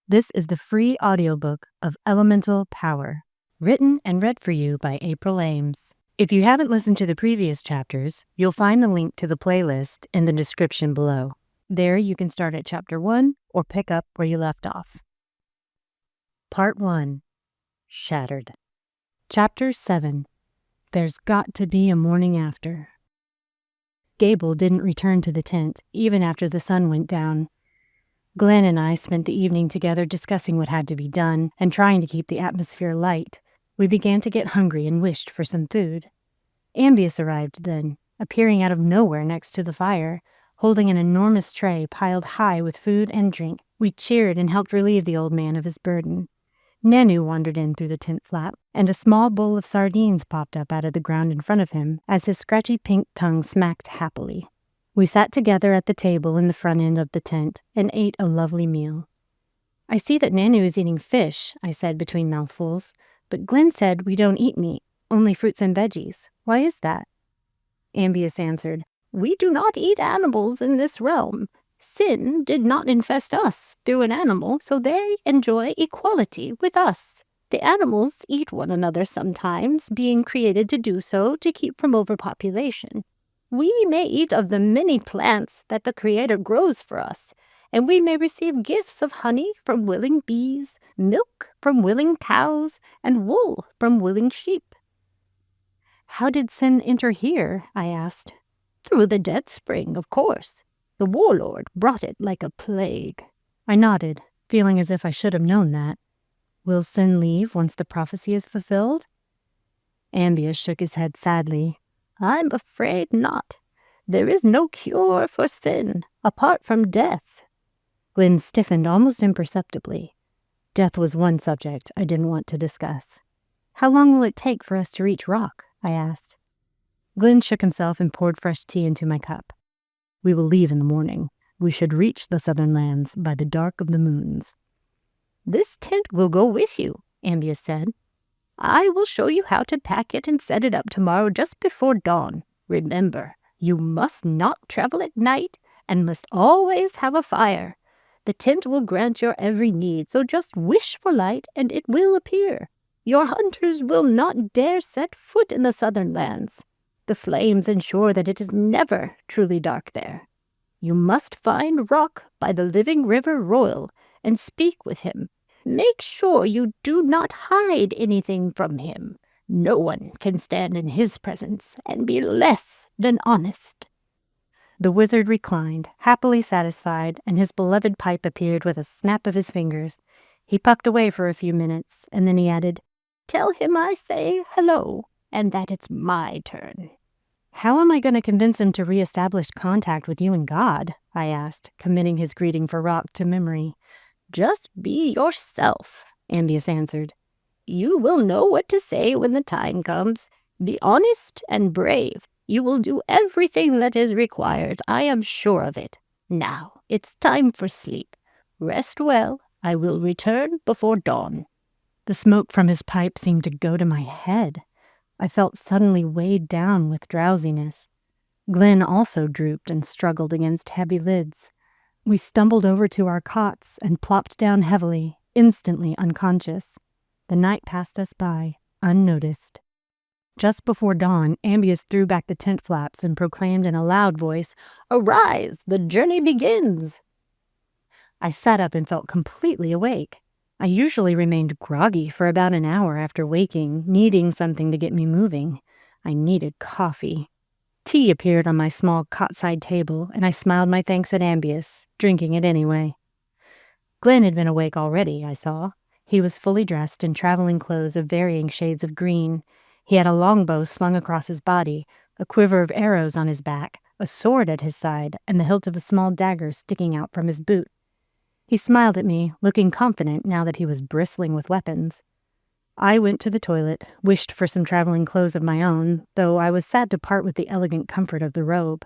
This is the free audiobook of Elemental Power, written and read for you by April Ames. If you haven't listened to the previous chapters, you'll find the link to the playlist in the description below. There you can start at Chapter 1 or pick up where you left off. Part 1. Shattered. Chapter 7. There's got to be a morning after. Gable didn't return to the tent, even after the sun went down. Glenn and I spent the evening together discussing what had to be done and trying to keep the atmosphere light. We began to get hungry and wished for some food. Ambius arrived then, appearing out of nowhere next to the fire, holding an enormous tray piled high with food and drink. We cheered and helped relieve the old man of his burden. Nanu wandered in through the tent flap, and a small bowl of sardines popped up out of the ground in front of him as his scratchy pink tongue smacked happily. We sat together at the table in the front end of the tent and ate a lovely meal. "I see that Nanu is eating fish," I said between mouthfuls, "but Glenn said we don't eat meat, only fruits and veggies. Why is that?" Ambius answered, "We do not eat animals in this realm. Sin did not infest us through an animal, so they enjoy equality with us. The animals eat one another sometimes, being created to do so to keep from overpopulation. We may eat of the many plants that the Creator grows for us, and we may receive gifts of honey from willing bees, milk from willing cows, and wool from willing sheep." "How did sin enter here?" I asked. "Through the death spring, of course. The warlord brought it like a plague." I nodded, feeling as if I should have known that. "Will sin leave once the prophecy is fulfilled?" Ambius shook his head sadly. "I'm afraid not. There is no cure for sin, apart from death." Glenn stiffened almost imperceptibly. Death was one subject I didn't want to discuss. "How long will it take for us to reach Rock?" I asked. Glenn shook himself and poured fresh tea into my cup. "We will leave in the morning. We should reach the southern lands by the dark of the moons." "This tent will go with you," Ambius said. "I will show you how to pack it and set it up tomorrow just before dawn. Remember, you must not travel at night and must always have a fire. The tent will grant your every need, so just wish for light and it will appear. Your hunters will not dare set foot in the southern lands. The flames ensure that it is never truly dark there. You must find Rock by the living river Royal and speak with him. Make sure you do not hide anything from him. No one can stand in his presence and be less than honest." The wizard reclined, happily satisfied, and his beloved pipe appeared with a snap of his fingers. He puffed away for a few minutes, and then he added, "Tell him I say hello, and that it's my turn." "How am I going to convince him to reestablish contact with you and God?" I asked, committing his greeting for Rock to memory. "Just be yourself," Ambius answered. "You will know what to say when the time comes. Be honest and brave. You will do everything that is required. I am sure of it. Now, it's time for sleep. Rest well. I will return before dawn." The smoke from his pipe seemed to go to my head. I felt suddenly weighed down with drowsiness. Glenn also drooped and struggled against heavy lids. We stumbled over to our cots and plopped down heavily, instantly unconscious. The night passed us by, unnoticed. Just before dawn, Ambius threw back the tent flaps and proclaimed in a loud voice, "Arise, the journey begins." I sat up and felt completely awake. I usually remained groggy for about an hour after waking, needing something to get me moving. I needed coffee. Tea appeared on my small cot-side table, and I smiled my thanks at Ambius, drinking it anyway. Glenn had been awake already, I saw. He was fully dressed in traveling clothes of varying shades of green. He had a longbow slung across his body, a quiver of arrows on his back, a sword at his side, and the hilt of a small dagger sticking out from his boot. He smiled at me, looking confident now that he was bristling with weapons. I went to the toilet, wished for some traveling clothes of my own, though I was sad to part with the elegant comfort of the robe.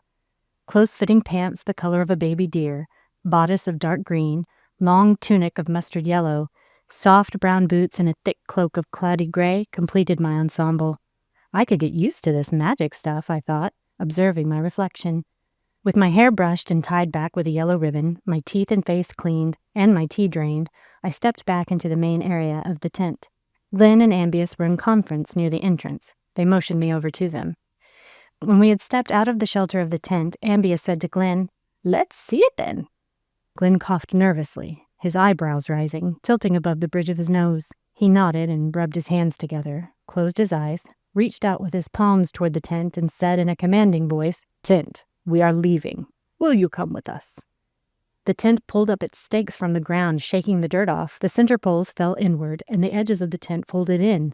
Close-fitting pants the color of a baby deer, bodice of dark green, long tunic of mustard yellow, soft brown boots and a thick cloak of cloudy gray completed my ensemble. I could get used to this magic stuff, I thought, observing my reflection. With my hair brushed and tied back with a yellow ribbon, my teeth and face cleaned, and my tea drained, I stepped back into the main area of the tent. Glenn and Ambius were in conference near the entrance. They motioned me over to them. When we had stepped out of the shelter of the tent, Ambius said to Glenn, "Let's see it then." Glenn coughed nervously, his eyebrows rising, tilting above the bridge of his nose. He nodded and rubbed his hands together, closed his eyes, reached out with his palms toward the tent, and said in a commanding voice, "Tent, we are leaving. Will you come with us?" The tent pulled up its stakes from the ground, shaking the dirt off. The center poles fell inward, and the edges of the tent folded in.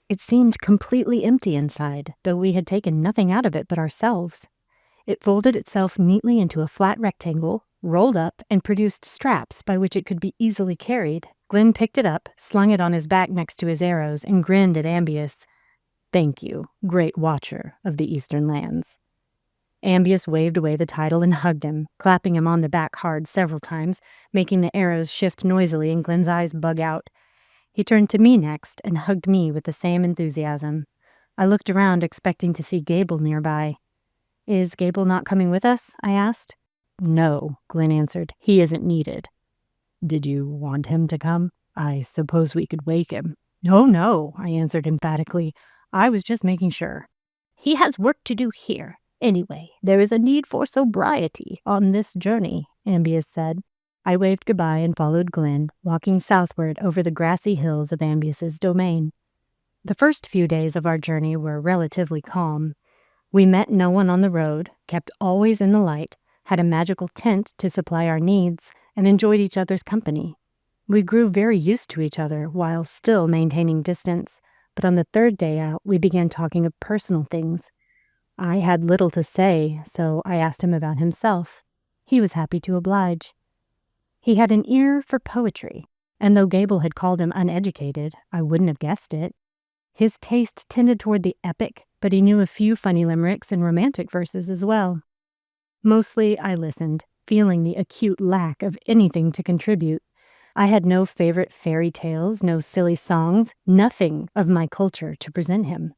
It seemed completely empty inside, though we had taken nothing out of it but ourselves. It folded itself neatly into a flat rectangle, rolled up, and produced straps by which it could be easily carried. Glenn picked it up, slung it on his back next to his arrows, and grinned at Ambius. "Thank you, great watcher of the eastern lands." Ambius waved away the title and hugged him, clapping him on the back hard several times, making the arrows shift noisily and Glenn's eyes bug out. He turned to me next and hugged me with the same enthusiasm. I looked around, expecting to see Gable nearby. "Is Gable not coming with us?" I asked. "No," Glenn answered. "He isn't needed." "Did you want him to come? I suppose we could wake him." "Oh, no," I answered emphatically. "I was just making sure. He has work to do here. Anyway, there is a need for sobriety on this journey," Ambius said. I waved goodbye and followed Glenn, walking southward over the grassy hills of Ambius's domain. The first few days of our journey were relatively calm. We met no one on the road, kept always in the light, had a magical tent to supply our needs, and enjoyed each other's company. We grew very used to each other while still maintaining distance, but on the third day out we began talking of personal things. I had little to say, so I asked him about himself. He was happy to oblige. He had an ear for poetry, and though Gable had called him uneducated, I wouldn't have guessed it. His taste tended toward the epic, but he knew a few funny limericks and romantic verses as well. Mostly I listened, feeling the acute lack of anything to contribute. I had no favorite fairy tales, no silly songs, nothing of my culture to present him.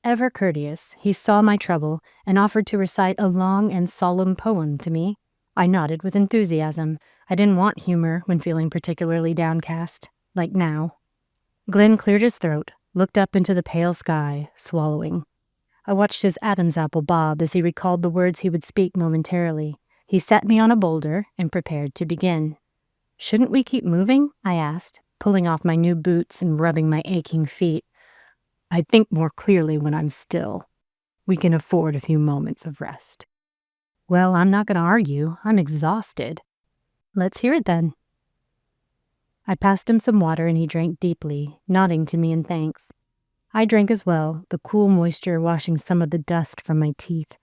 Ever courteous, he saw my trouble and offered to recite a long and solemn poem to me. I nodded with enthusiasm. I didn't want humor when feeling particularly downcast, like now. Glenn cleared his throat, looked up into the pale sky, swallowing. I watched his Adam's apple bob as he recalled the words he would speak momentarily. He set me on a boulder and prepared to begin. "Shouldn't we keep moving?" I asked, pulling off my new boots and rubbing my aching feet. "I think more clearly when I'm still. We can afford a few moments of rest." "Well, I'm not going to argue. I'm exhausted." "Let's hear it then." I passed him some water and he drank deeply, nodding to me in thanks. I drank as well, the cool moisture washing some of the dust from my teeth.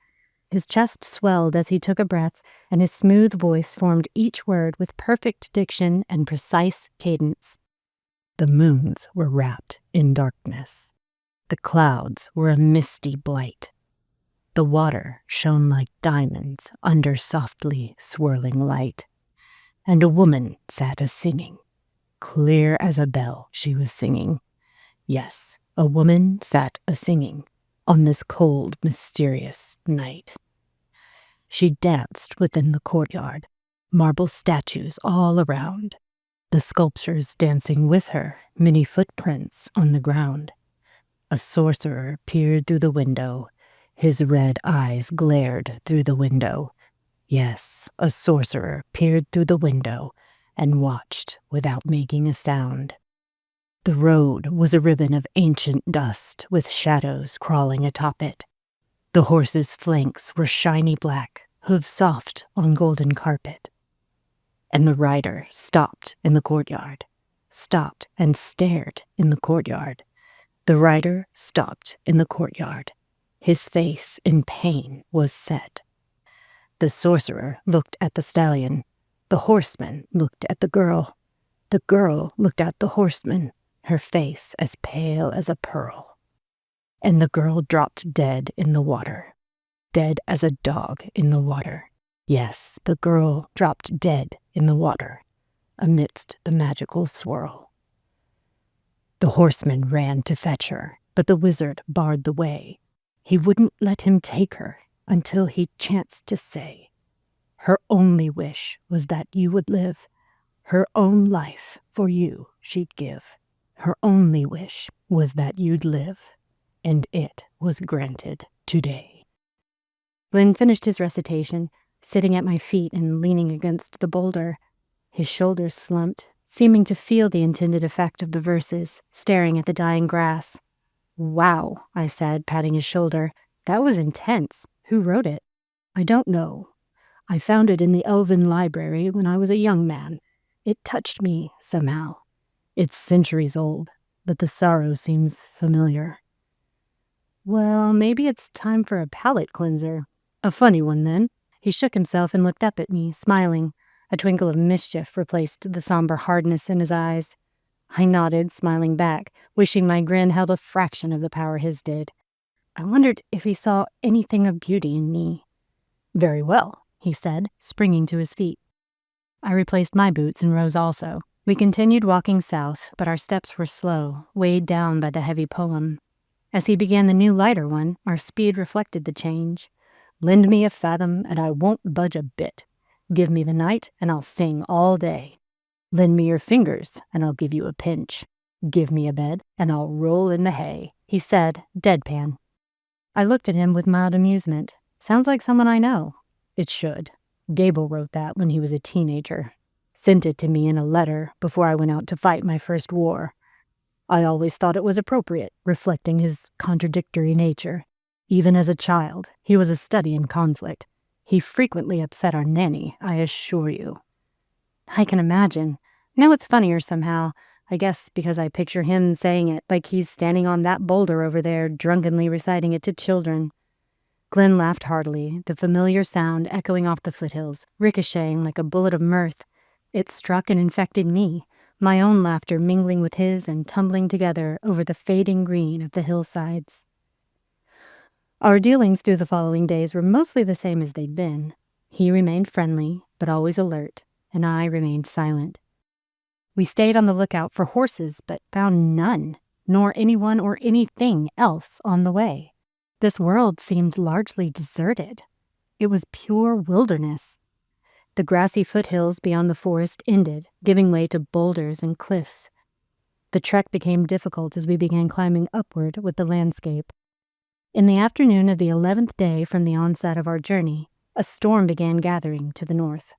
His chest swelled as he took a breath, and his smooth voice formed each word with perfect diction and precise cadence. "The moons were wrapped in darkness. The clouds were a misty blight. The water shone like diamonds under softly swirling light. And a woman sat a-singing. Clear as a bell she was singing. Yes, a woman sat a-singing on this cold, mysterious night. She danced within the courtyard, marble statues all around, the sculptures dancing with her, many footprints on the ground. A sorcerer peered through the window. His red eyes glared through the window. Yes, a sorcerer peered through the window and watched without making a sound. The road was a ribbon of ancient dust with shadows crawling atop it. The horses' flanks were shiny black, hooves soft on golden carpet. And the rider stopped in the courtyard, stopped and stared in the courtyard. The rider stopped in the courtyard. His face in pain was set. The sorcerer looked at the stallion. The horseman looked at the girl. The girl looked at the horseman, her face as pale as a pearl. And the girl dropped dead in the water, dead as a dog in the water. Yes, the girl dropped dead in the water, amidst the magical swirl. The horseman ran to fetch her, but the wizard barred the way. He wouldn't let him take her until he chanced to say, "Her only wish was that you would live, her own life for you she'd give. Her only wish was that you'd live, and it was granted today." Glenn finished his recitation, sitting at my feet and leaning against the boulder. His shoulders slumped, seeming to feel the intended effect of the verses, staring at the dying grass. "Wow," I said, patting his shoulder. "That was intense. Who wrote it?" "I don't know. I found it in the Elven library when I was a young man. It touched me somehow. It's centuries old, but the sorrow seems familiar." "Well, maybe it's time for a palate cleanser. A funny one, then." He shook himself and looked up at me, smiling. A twinkle of mischief replaced the somber hardness in his eyes. I nodded, smiling back, wishing my grin held a fraction of the power his did. I wondered if he saw anything of beauty in me. "Very well," he said, springing to his feet. I replaced my boots and rose also. We continued walking south, but our steps were slow, weighed down by the heavy poem. As he began the new lighter one, our speed reflected the change. "Lend me a fathom, and I won't budge a bit. Give me the night, and I'll sing all day. Lend me your fingers, and I'll give you a pinch. Give me a bed, and I'll roll in the hay," he said, deadpan. I looked at him with mild amusement. Sounds like someone I know. It should. Gable wrote that when he was a teenager. Sent it to me in a letter before I went out to fight my first war. I always thought it was appropriate, reflecting his contradictory nature. Even as a child, he was a study in conflict. He frequently upset our nanny, I assure you. I can imagine. Now it's funnier somehow. I guess because I picture him saying it like he's standing on that boulder over there, drunkenly reciting it to children. Glenn laughed heartily, the familiar sound echoing off the foothills, ricocheting like a bullet of mirth. It struck and infected me, my own laughter mingling with his and tumbling together over the fading green of the hillsides. Our dealings through the following days were mostly the same as they'd been. He remained friendly, but always alert, and I remained silent. We stayed on the lookout for horses, but found none, nor anyone or anything else on the way. This world seemed largely deserted. It was pure wilderness. The grassy foothills beyond the forest ended, giving way to boulders and cliffs. The trek became difficult as we began climbing upward with the landscape. In the afternoon of the 11th day from the onset of our journey, a storm began gathering to the north.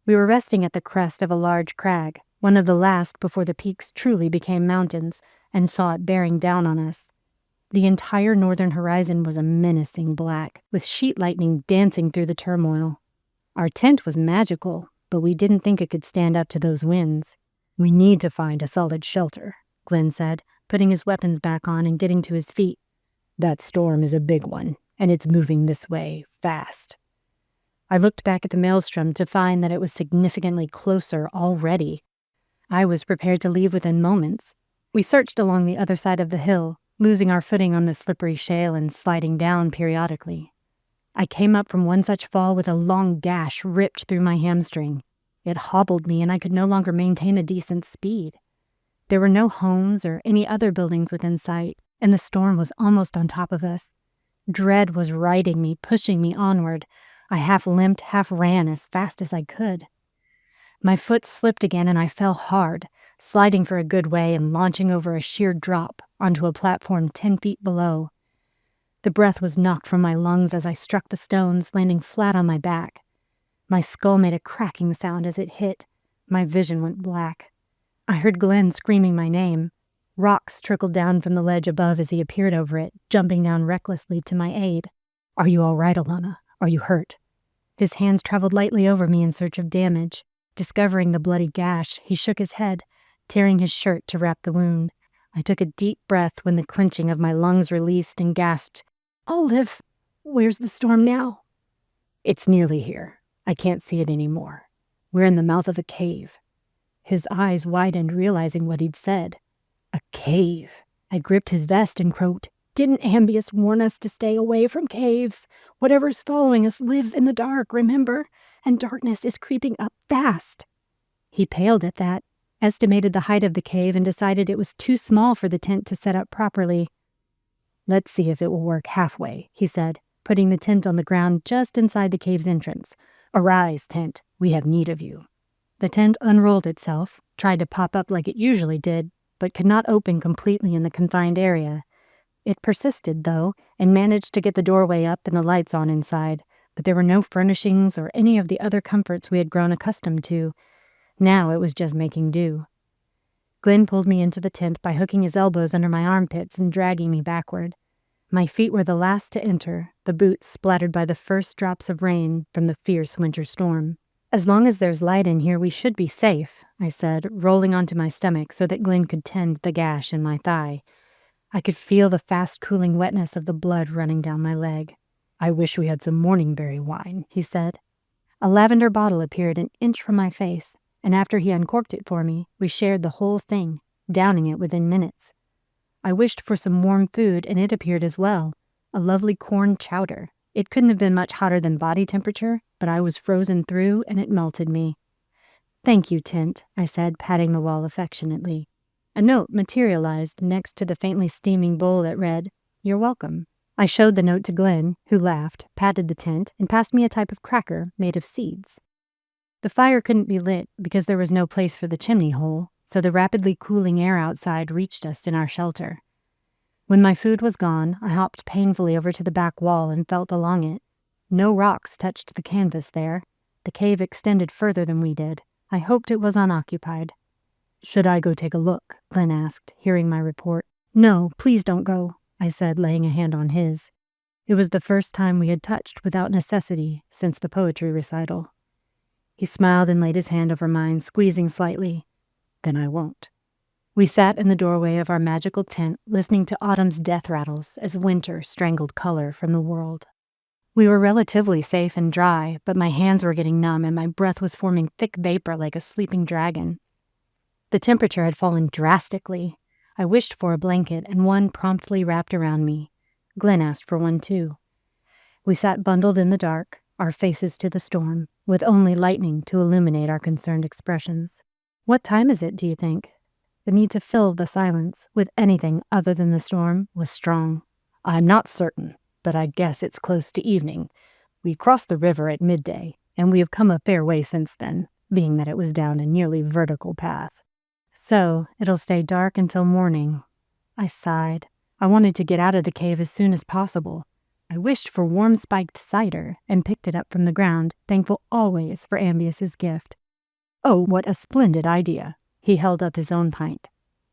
We were resting at the crest of a large crag, one of the last before the peaks truly became mountains, and saw it bearing down on us. The entire northern horizon was a menacing black, with sheet lightning dancing through the turmoil. Our tent was magical, but we didn't think it could stand up to those winds. "We need to find a solid shelter," Glenn said, putting his weapons back on and getting to his feet. "That storm is a big one, and it's moving this way fast." I looked back at the maelstrom to find that it was significantly closer already. I was prepared to leave within moments. We searched along the other side of the hill, losing our footing on the slippery shale and sliding down periodically. I came up from one such fall with a long gash ripped through my hamstring. It hobbled me, and I could no longer maintain a decent speed. There were no homes or any other buildings within sight, and the storm was almost on top of us. Dread was riding me, pushing me onward. I half limped, half ran as fast as I could. My foot slipped again, and I fell hard, sliding for a good way and launching over a sheer drop onto a platform 10 feet below. The breath was knocked from my lungs as I struck the stones, landing flat on my back. My skull made a cracking sound as it hit. My vision went black. I heard Glenn screaming my name. Rocks trickled down from the ledge above as he appeared over it, jumping down recklessly to my aid. "Are you all right, Alana? Are you hurt?" His hands traveled lightly over me in search of damage. Discovering the bloody gash, he shook his head, tearing his shirt to wrap the wound. I took a deep breath when the clenching of my lungs released and gasped, "I'll live. Where's the storm now?" "It's nearly here. I can't see it anymore. We're in the mouth of a cave." His eyes widened, realizing what he'd said. A cave. I gripped his vest and croaked, "Didn't Ambius warn us to stay away from caves? Whatever's following us lives in the dark, remember? And darkness is creeping up fast." He paled at that, estimated the height of the cave, and decided it was too small for the tent to set up properly. "Let's see if it will work halfway," he said, putting the tent on the ground just inside the cave's entrance. "Arise, tent. We have need of you." The tent unrolled itself, tried to pop up like it usually did, but could not open completely in the confined area. It persisted, though, and managed to get the doorway up and the lights on inside, but there were no furnishings or any of the other comforts we had grown accustomed to. Now it was just making do. Glenn pulled me into the tent by hooking his elbows under my armpits and dragging me backward. My feet were the last to enter, the boots splattered by the first drops of rain from the fierce winter storm. "As long as there's light in here, we should be safe," I said, rolling onto my stomach so that Glenn could tend the gash in my thigh. I could feel the fast-cooling wetness of the blood running down my leg. "I wish we had some morningberry wine," he said. A lavender bottle appeared an inch from my face, and after he uncorked it for me, we shared the whole thing, downing it within minutes. I wished for some warm food, and it appeared as well, a lovely corn chowder. It couldn't have been much hotter than body temperature, but I was frozen through, and it melted me. "Thank you, Tent," I said, patting the wall affectionately. A note materialized next to the faintly steaming bowl that read, "You're welcome." I showed the note to Glenn, who laughed, patted the tent, and passed me a type of cracker made of seeds. The fire couldn't be lit because there was no place for the chimney hole, so the rapidly cooling air outside reached us in our shelter. When my food was gone, I hopped painfully over to the back wall and felt along it. No rocks touched the canvas there. The cave extended further than we did. I hoped it was unoccupied. "Should I go take a look?" Glenn asked, hearing my report. "No, please don't go," I said, laying a hand on his. It was the first time we had touched without necessity since the poetry recital. He smiled and laid his hand over mine, squeezing slightly. "Then I won't." We sat in the doorway of our magical tent, listening to autumn's death rattles as winter strangled color from the world. We were relatively safe and dry, but my hands were getting numb and my breath was forming thick vapor like a sleeping dragon. The temperature had fallen drastically. I wished for a blanket, and one promptly wrapped around me. Glenn asked for one too. We sat bundled in the dark, our faces to the storm, with only lightning to illuminate our concerned expressions. "What time is it, do you think?" The need to fill the silence with anything other than the storm was strong. "I'm not certain, but I guess it's close to evening. We crossed the river at midday, and we have come a fair way since then, being that it was down a nearly vertical path. So it'll stay dark until morning." I sighed. I wanted to get out of the cave as soon as possible. I wished for warm spiked cider and picked it up from the ground, thankful always for Ambius's gift. "Oh, what a splendid idea." He held up his own pint.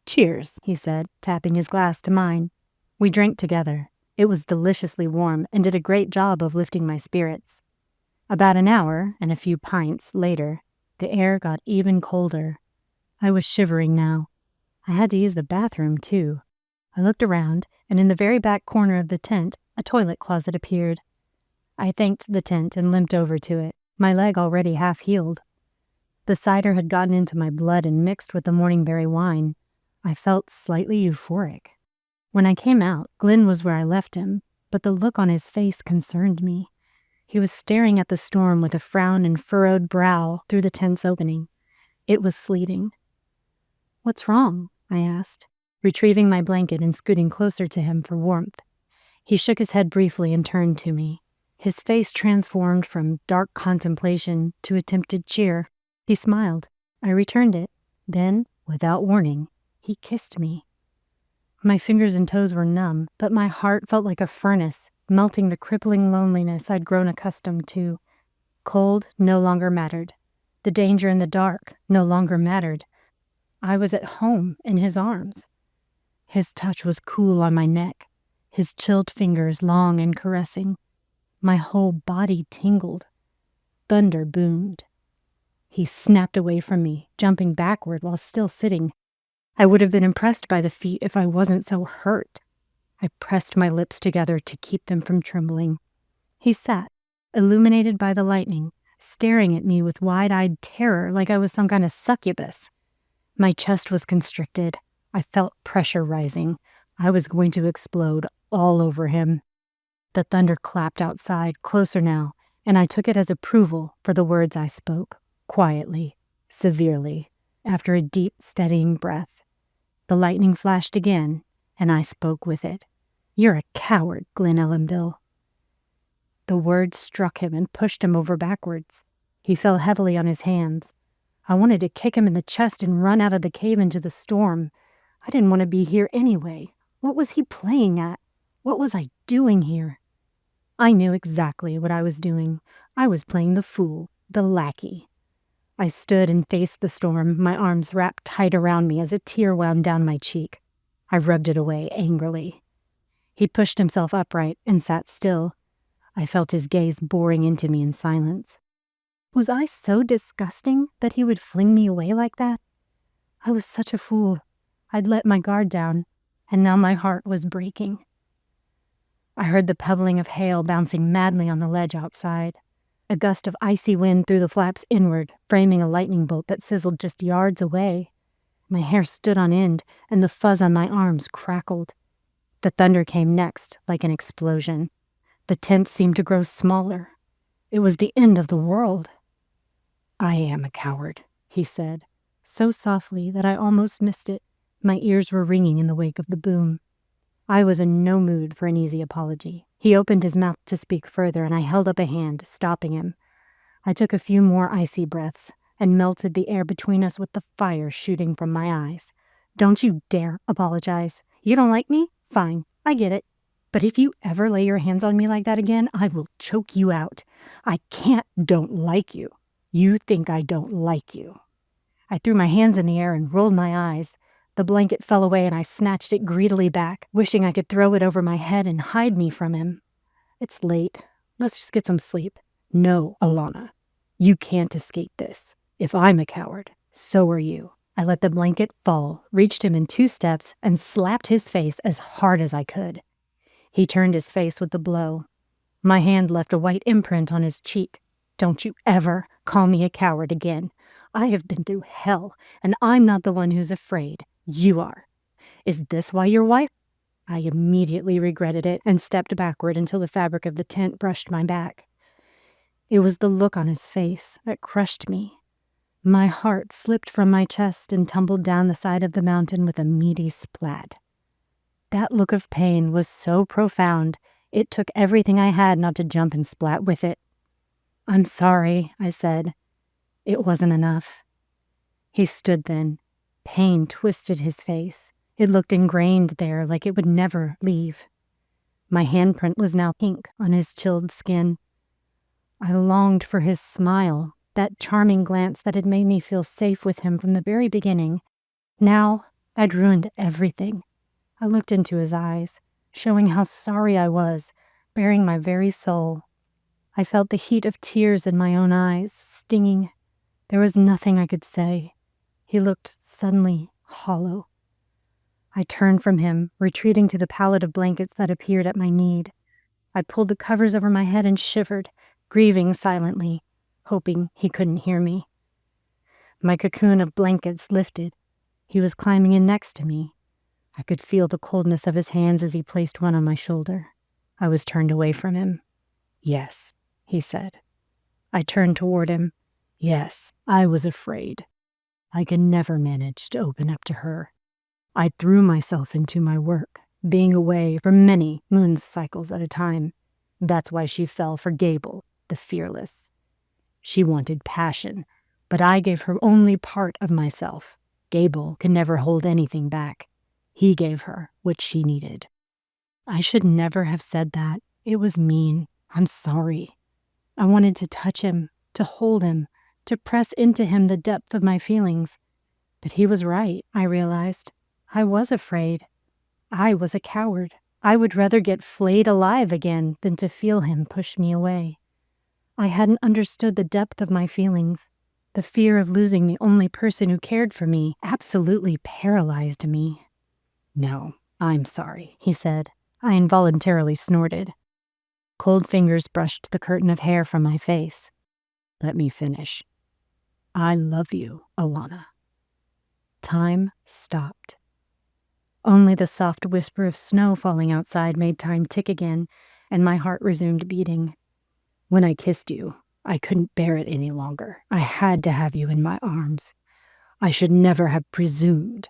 "Cheers," he said, tapping his glass to mine. We drank together. It was deliciously warm and did a great job of lifting my spirits. About an hour and a few pints later, the air got even colder. I was shivering now. I had to use the bathroom, too. I looked around, and in the very back corner of the tent, a toilet closet appeared. I thanked the tent and limped over to it, my leg already half healed. The cider had gotten into my blood and mixed with the morningberry wine. I felt slightly euphoric. When I came out, Glenn was where I left him, but the look on his face concerned me. He was staring at the storm with a frown and furrowed brow through the tent's opening. It was sleeting. "What's wrong?" I asked, retrieving my blanket and scooting closer to him for warmth. He shook his head briefly and turned to me. His face transformed from dark contemplation to attempted cheer. He smiled. I returned it. Then, without warning, he kissed me. My fingers and toes were numb, but my heart felt like a furnace, melting the crippling loneliness I'd grown accustomed to. Cold no longer mattered. The danger in the dark no longer mattered. I was at home in his arms. His touch was cool on my neck, his chilled fingers long and caressing. My whole body tingled. Thunder boomed. He snapped away from me, jumping backward while still sitting. I would have been impressed by the feat if I wasn't so hurt. I pressed my lips together to keep them from trembling. He sat, illuminated by the lightning, staring at me with wide-eyed terror like I was some kind of succubus. My chest was constricted. I felt pressure rising. I was going to explode all over him. The thunder clapped outside, closer now, and I took it as approval for the words I spoke, quietly, severely, after a deep, steadying breath. The lightning flashed again, and I spoke with it. "You're a coward, Glenn Ellenville." The words struck him and pushed him over backwards. He fell heavily on his hands. I wanted to kick him in the chest and run out of the cave into the storm. I didn't want to be here anyway. What was he playing at? What was I doing here? I knew exactly what I was doing. I was playing the fool, the lackey. I stood and faced the storm, my arms wrapped tight around me as a tear wound down my cheek. I rubbed it away angrily. He pushed himself upright and sat still. I felt his gaze boring into me in silence. Was I so disgusting that he would fling me away like that? I was such a fool. I'd let my guard down, and now my heart was breaking. I heard the pebbling of hail bouncing madly on the ledge outside. A gust of icy wind threw the flaps inward, framing a lightning bolt that sizzled just yards away. My hair stood on end, and the fuzz on my arms crackled. The thunder came next, like an explosion. The tent seemed to grow smaller. It was the end of the world. "I am a coward," he said, so softly that I almost missed it. My ears were ringing in the wake of the boom. I was in no mood for an easy apology. He opened his mouth to speak further, and I held up a hand, stopping him. I took a few more icy breaths and melted the air between us with the fire shooting from my eyes. "Don't you dare apologize. You don't like me? Fine, I get it. But if you ever lay your hands on me like that again, I will choke you out. I don't like you. You think I don't like you." I threw my hands in the air and rolled my eyes. The blanket fell away and I snatched it greedily back, wishing I could throw it over my head and hide me from him. "It's late. Let's just get some sleep." "No, Alana. You can't escape this. If I'm a coward, so are you." I let the blanket fall, reached him in 2 steps, and slapped his face as hard as I could. He turned his face with the blow. My hand left a white imprint on his cheek. "Don't you ever call me a coward again. I have been through hell, and I'm not the one who's afraid. You are. Is this why you're white?" I immediately regretted it and stepped backward until the fabric of the tent brushed my back. It was the look on his face that crushed me. My heart slipped from my chest and tumbled down the side of the mountain with a meaty splat. That look of pain was so profound, it took everything I had not to jump and splat with it. "I'm sorry," I said. It wasn't enough. He stood then. Pain twisted his face. It looked ingrained there like it would never leave. My handprint was now pink on his chilled skin. I longed for his smile, that charming glance that had made me feel safe with him from the very beginning. Now I'd ruined everything. I looked into his eyes, showing how sorry I was, baring my very soul. I felt the heat of tears in my own eyes, stinging. There was nothing I could say. He looked suddenly hollow. I turned from him, retreating to the pallet of blankets that appeared at my need. I pulled the covers over my head and shivered, grieving silently, hoping he couldn't hear me. My cocoon of blankets lifted. He was climbing in next to me. I could feel the coldness of his hands as he placed one on my shoulder. I was turned away from him. "Yes," he said. I turned toward him. "Yes, I was afraid. I could never manage to open up to her. I threw myself into my work, being away for many moon cycles at a time. That's why she fell for Gable, the fearless. She wanted passion, but I gave her only part of myself. Gable could never hold anything back. He gave her what she needed." I should never have said that. It was mean. I'm sorry. I wanted to touch him, to hold him, to press into him the depth of my feelings. But he was right, I realized. I was afraid. I was a coward. I would rather get flayed alive again than to feel him push me away. I hadn't understood the depth of my feelings. The fear of losing the only person who cared for me absolutely paralyzed me. "No, I'm sorry," he said. I involuntarily snorted. Cold fingers brushed the curtain of hair from my face. "Let me finish. I love you, Alana." Time stopped. Only the soft whisper of snow falling outside made time tick again, and my heart resumed beating. "When I kissed you, I couldn't bear it any longer. I had to have you in my arms. I should never have presumed.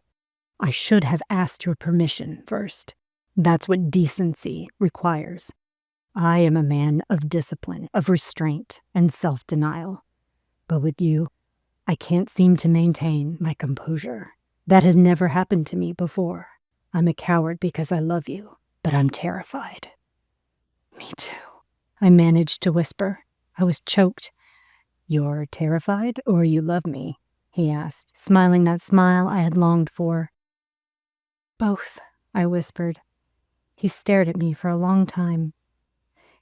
I should have asked your permission first. That's what decency requires. I am a man of discipline, of restraint, and self-denial. But with you, I can't seem to maintain my composure. That has never happened to me before. I'm a coward because I love you, but I'm terrified." "Me too," I managed to whisper. I was choked. "You're terrified or you love me?" he asked, smiling that smile I had longed for. "Both," I whispered. He stared at me for a long time.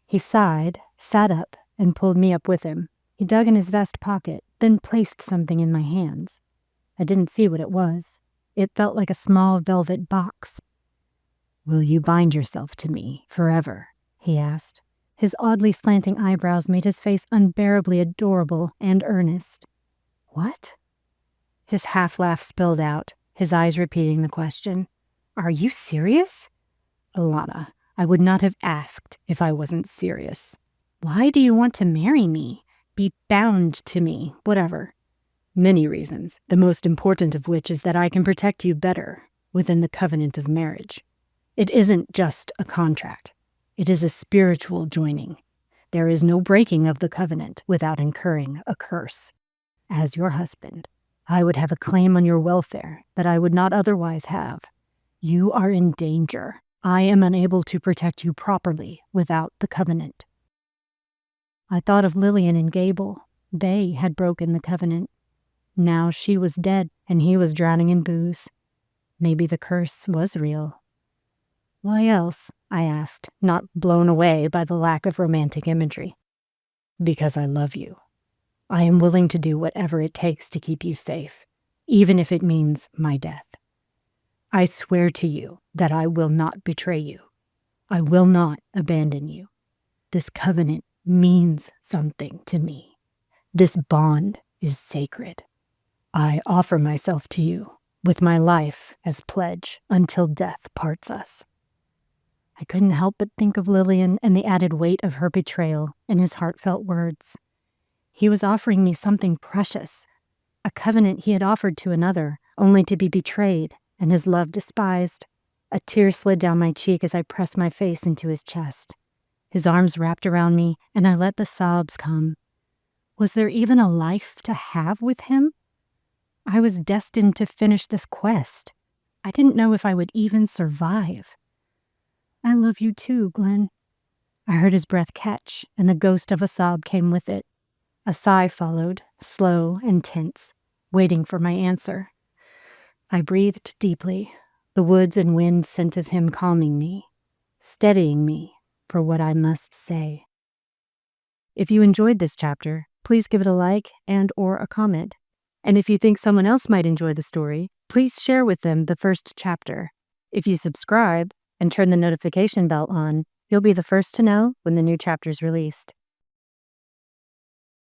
He sighed, sat up, and pulled me up with him. He dug in his vest pocket, then placed something in my hands. I didn't see what it was. It felt like a small velvet box. "Will you bind yourself to me forever?" he asked. His oddly slanting eyebrows made his face unbearably adorable and earnest. "What?" His half-laugh spilled out, his eyes repeating the question. "Are you serious?" "Alana, I would not have asked if I wasn't serious." "Why do you want to marry me? Be bound to me, whatever." "Many reasons, the most important of which is that I can protect you better within the covenant of marriage. It isn't just a contract. It is a spiritual joining. There is no breaking of the covenant without incurring a curse. As your husband, I would have a claim on your welfare that I would not otherwise have. You are in danger. I am unable to protect you properly without the covenant." I thought of Lillian and Gable. They had broken the covenant. Now she was dead and he was drowning in booze. Maybe the curse was real. "Why else?" I asked, not blown away by the lack of romantic imagery. "Because I love you. I am willing to do whatever it takes to keep you safe, even if it means my death. I swear to you that I will not betray you. I will not abandon you. This covenant means something to me. This bond is sacred. I offer myself to you, with my life as pledge until death parts us." I couldn't help but think of Lillian and the added weight of her betrayal in his heartfelt words. He was offering me something precious, a covenant he had offered to another, only to be betrayed and his love despised. A tear slid down my cheek as I pressed my face into his chest. His arms wrapped around me, and I let the sobs come. Was there even a life to have with him? I was destined to finish this quest. I didn't know if I would even survive. "I love you too, Glenn." I heard his breath catch, and the ghost of a sob came with it. A sigh followed, slow and tense, waiting for my answer. I breathed deeply, the woods and wind scent of him calming me, steadying me for what I must say. If you enjoyed this chapter, please give it a like and/or a comment. And if you think someone else might enjoy the story, please share with them the first chapter. If you subscribe and turn the notification bell on, you'll be the first to know when the new chapter is released.